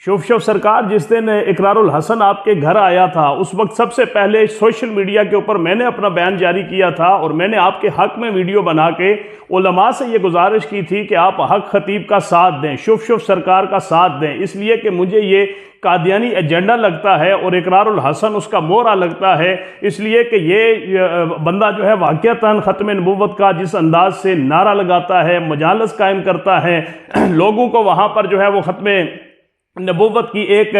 شوف سرکار جس دن اقرار الحسن آپ کے گھر آیا تھا اس وقت سب سے پہلے سوشل میڈیا کے اوپر میں نے اپنا بیان جاری کیا تھا اور میں نے آپ کے حق میں ویڈیو بنا کے علماء سے یہ گزارش کی تھی کہ آپ حق خطیب کا ساتھ دیں، شوف سرکار کا ساتھ دیں، اس لیے کہ مجھے یہ قادیانی ایجنڈا لگتا ہے اور اقرار الحسن اس کا مورا لگتا ہے، اس لیے کہ یہ بندہ جو ہے واقعتاً ختم نبوت کا جس انداز سے نعرہ لگاتا ہے، مجالس قائم کرتا ہے، لوگوں کو وہاں پر جو ہے وہ ختم نبوت کی ایک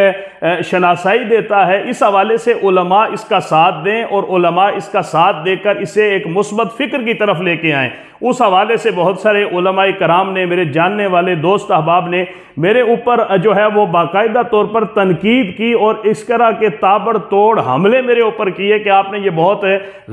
شناسائی دیتا ہے، اس حوالے سے علماء اس کا ساتھ دیں اور علماء اس کا ساتھ دے کر اسے ایک مثبت فکر کی طرف لے کے آئیں۔ اس حوالے سے بہت سارے علماء کرام نے، میرے جاننے والے دوست احباب نے میرے اوپر جو ہے وہ باقاعدہ طور پر تنقید کی اور اس طرح کے تابڑ توڑ حملے میرے اوپر کیے کہ آپ نے یہ بہت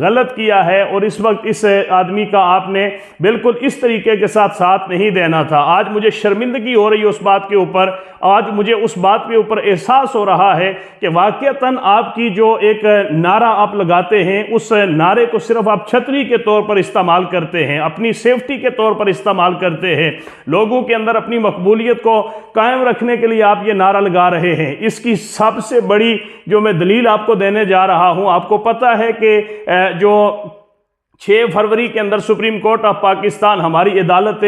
غلط کیا ہے اور اس وقت اس آدمی کا آپ نے بالکل اس طریقے کے ساتھ نہیں دینا تھا۔ آج مجھے شرمندگی ہو رہی ہے اس بات کے اوپر، آج مجھے اس بات کے اوپر احساس ہو رہا ہے کہ واقعتاً آپ کی جو ایک نعرہ آپ لگاتے ہیں اس نعرے کو صرف آپ چھتری کے طور پر استعمال کرتے ہیں، اپنی سیفٹی کے طور پر استعمال کرتے ہیں، لوگوں کے اندر اپنی مقبولیت کو قائم رکھنے کے لیے آپ یہ نعرہ لگا رہے ہیں۔ اس کی سب سے بڑی جو میں دلیل آپ کو دینے جا رہا ہوں، آپ کو پتہ ہے کہ جو 6 فروری کے اندر سپریم کورٹ آف پاکستان ہماری عدالت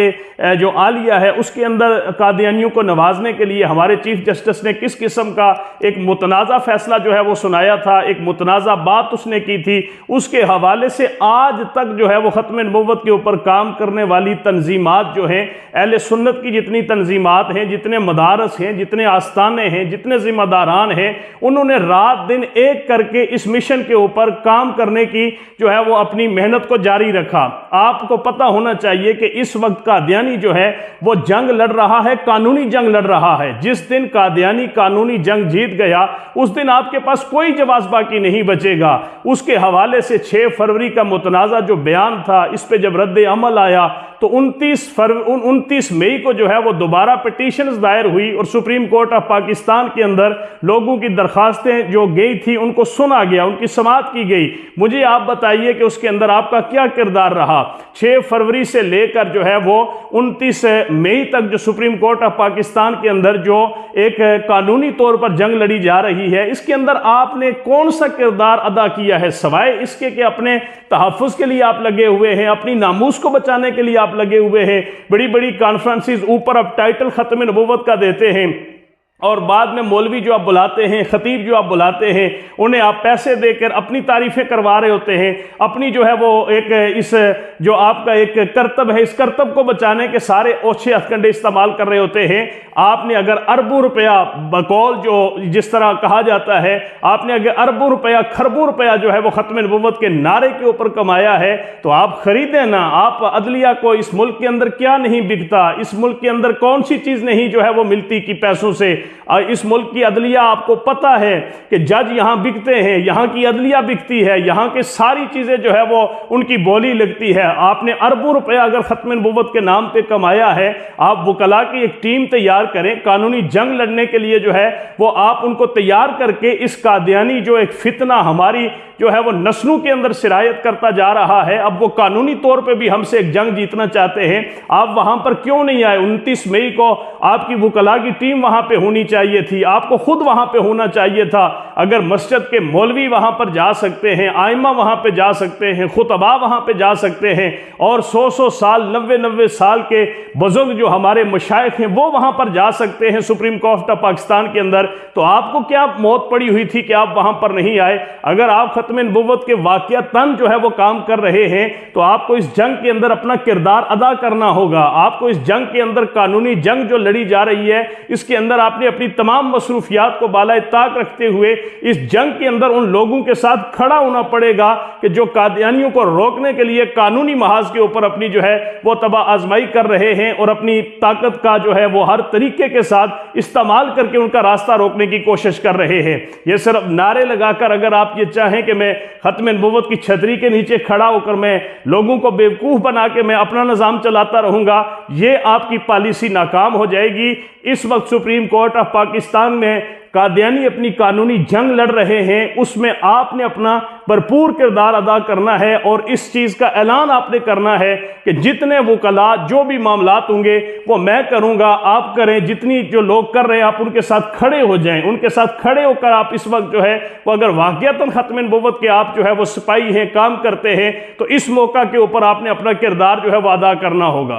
جو عالیہ ہے اس کے اندر قادیانیوں کو نوازنے کے لیے ہمارے چیف جسٹس نے کس قسم کا ایک متنازع فیصلہ جو ہے وہ سنایا تھا، ایک متنازع بات اس نے کی تھی، اس کے حوالے سے آج تک جو ہے وہ ختم نبوت کے اوپر کام کرنے والی تنظیمات جو ہیں، اہل سنت کی جتنی تنظیمات ہیں، جتنے مدارس ہیں، جتنے آستانے ہیں، جتنے ذمہ داران ہیں، انہوں نے رات دن ایک کر کے اس مشن کے اوپر کام کرنے کی جو ہے وہ اپنی محنت کو جاری رکھا۔ آپ کو پتہ ہونا چاہیے کہ اس وقت قادیانی جو ہے وہ جنگ لڑ رہا ہے، قانونی جنگ لڑ رہا ہے۔ جس دن قادیانی قانونی جنگ جیت گیا اس دن آپ کے پاس کوئی جواز باقی نہیں بچے گا۔ اس کے حوالے سے 6 فروری کا متنازع جو بیان تھا، اس پہ جب رد عمل آیا تو 29 مئی کو جو ہے وہ دوبارہ پٹیشنز دائر ہوئی اور سپریم کورٹ آف پاکستان کے اندر لوگوں کی درخواستیں جو گئی تھی ان کو سنا گیا، ان کی سماعت کی گئی۔ مجھے آپ بتائیے کہ اس کے اندر آپ کا کیا کردار رہا؟ 6 فروری سے لے کر جو ہے وہ 29 مئی تک جو سپریم کورٹ آف پاکستان کے اندر جو ایک قانونی طور پر جنگ لڑی جا رہی ہے، اس کے اندر آپ نے کون سا کردار ادا کیا ہے سوائے اس کے کہ اپنے تحفظ کے لیے آپ لگے ہوئے ہیں، اپنی ناموس کو بچانے کے لیے آپ لگے ہوئے ہیں، بڑی بڑی کانفرنسز اوپر اب ٹائٹل ختم نبوت کا دیتے ہیں اور بعد میں مولوی جو آپ بلاتے ہیں، خطیب جو آپ بلاتے ہیں، انہیں آپ پیسے دے کر اپنی تعریفیں کروا رہے ہوتے ہیں، اپنی جو ہے وہ ایک اس جو آپ کا ایک کرتب ہے، اس کرتب کو بچانے کے سارے اوچھے ہتھکنڈے استعمال کر رہے ہوتے ہیں۔ آپ نے اگر اربوں روپیہ بقول جو جس طرح کہا جاتا ہے، آپ نے اگر اربوں روپیہ کھربوں روپیہ جو ہے وہ ختم نبوت کے نعرے کے اوپر کمایا ہے تو آپ خریدیں نا۔ آپ عدلیہ کو اس ملک کے اندر کیا نہیں بکتا، اس ملک کے اندر کون سی چیز نہیں جو ہے وہ ملتی کی پیسوں سے؟ اس ملک کی عدلیہ آپ کو پتہ ہے کہ جج یہاں بکتے ہیں، یہاں کی عدلیہ بکتی ہے، یہاں کے ساری چیزیں جو ہے وہ ان کی بولی لگتی ہے۔ آپ نے اربوں روپیہ اگر ختم نبوت کے نام پہ کمایا ہے، آپ وکلاء کی ایک ٹیم تیار کریں، قانونی جنگ لڑنے کے لیے جو ہے وہ آپ ان کو تیار کر کے اس قادیانی جو ایک فتنہ ہماری جو ہے وہ نسلوں کے اندر سرایت کرتا جا رہا ہے، اب وہ قانونی طور پہ بھی ہم سے ایک جنگ جیتنا چاہتے ہیں، آپ وہاں پر کیوں نہیں آئے؟ 29 مئی کو آپ کی وکلاء کی ٹیم وہاں پہ ہونی چاہیے تھی، آپ کو خود وہاں پہ ہونا چاہیے تھا۔ اگر مسجد کے مولوی وہاں پر جا سکتے ہیں، آئمہ وہاں پہ جا سکتے ہیں، خطباء وہاں پہ جا سکتے ہیں اور 100 سال 90 سال کے بزرگ جو ہمارے مشائخ ہیں وہ وہاں پر جا سکتے ہیں سپریم کورٹ آف پاکستان کے اندر، تو آپ کو کیا موت پڑی ہوئی تھی کہ آپ وہاں پر نہیں آئے؟ اگر آپ ختم نبوت کے واقعتاً جو ہے وہ کام کر رہے ہیں تو آپ کو اس جنگ کے اندر اپنا کردار ادا کرنا ہوگا۔ آپ کو اس جنگ کے اندر قانونی جنگ جو لڑی جا رہی ہے اس کے اندر آپ نے اپنی تمام مصروفیات کو بالائے طاق رکھتے ہوئے اس جنگ کے اندر ان لوگوں کے ساتھ کھڑا ہونا پڑے گا کہ جو قادیانیوں کو روکنے کے لیے قانونی محاذ کے اوپر اپنی جو ہے وہ تباہ آزمائی کر رہے ہیں اور اپنی طاقت کا جو ہے وہ ہر طریقے کے ساتھ استعمال کر کے ان کا راستہ روکنے کی کوشش کر رہے ہیں۔ یہ صرف نعرے لگا کر اگر آپ یہ چاہیں کہ میں ختم نبوت کی چھتری کے نیچے کھڑا ہو کر میں لوگوں کو بیوقوف بنا کے میں اپنا نظام چلاتا رہوں گا، یہ آپ کی پالیسی ناکام ہو جائے گی۔ اس وقت سپریم کورٹ آف پاکستان میں قادیانی اپنی قانونی جنگ لڑ رہے ہیں، اس میں آپ نے اپنا بھرپور کردار ادا کرنا ہے، اور اس چیز کا اعلان آپ نے کرنا ہے کہ جتنے وکلاء جو بھی معاملات ہوں گے وہ میں کروں گا، آپ کریں، جتنی جو لوگ کر رہے ہیں آپ ان کے ساتھ کھڑے ہو جائیں، ان کے ساتھ کھڑے ہو کر آپ اس وقت جو ہے وہ اگر واقعتاً ختم نبوت کے آپ جو ہے وہ سپاہی ہیں، کام کرتے ہیں، تو اس موقع کے اوپر آپ نے اپنا کردار جو ہے وہ ادا کرنا ہوگا۔